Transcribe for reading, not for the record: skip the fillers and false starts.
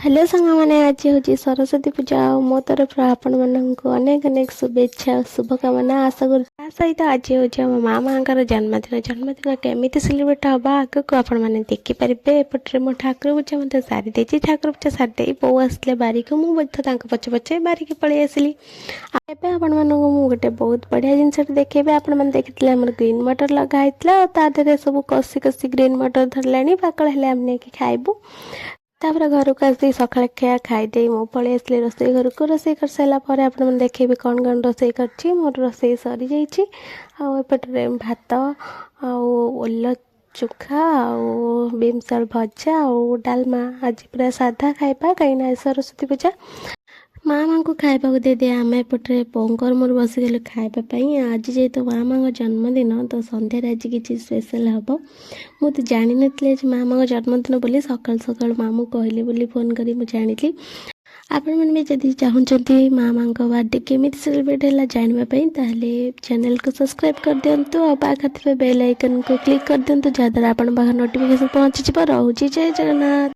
Hello सांग मैंने आज हूँ सरस्वती पूजा और मो तरफ आपण मानक अनेक अनेक शुभेच्छा और शुभकामना आशा कर सहित आज हूँ आम मामा जन्मदिन जन्मदिन केमी सेलिब्रेट हाँ आग को आपण मैंने देखिपारे एपटे मो ठाकुर पूजा मतलब सारी देती ठाकुर पूजा सारी बो आसते बारिक मुझे पचे पचे बारिक पलि आसली एवं आपण मानक गोटे बहुत बढ़िया जिनस देखेबे आपण मैंने देखी आम ग्रीन मटर लगाई तादेह सब कषि कषि ग्रीन मटर धरला पाकल हेले आम नहीं खाइबू तापर घर को आसी सका खिया खाईदे मु पलि आसली रोसई घर को रोसई कर सारापर आप देखेबी कौन कौन रोसई कर मोर रोसई सरी जाइए आउपटे भात आल चोखा बीम्स आलू भजा और डालमा आज पूरा साधा खाइबा कहीं सरस्वती पूजा मामा को खाइबा दे दिए आम एपटे बोंकर मोर बसिगलु खाइबापी आज जेहेतु मामा जन्मदिन तो सन्धार आज कि स्पेशल हम मुझे जानी नी मामा जन्मदिन बोली सकाल सकाल मामू कहली बोली फोन करी मुझे जानी आपण मैंने भी जदि चाहूँगी मामा बर्थडे केमी सेलिब्रेट है जानवाई ताहले चैनल को सब्सक्राइब कर दिंतु और पाखे बेल आइकन को क्लिक कर दिंतु जहाँद्वारा आपण पाखे नोटिफिकेशन पहुँची रोचे जय जगन्नाथ।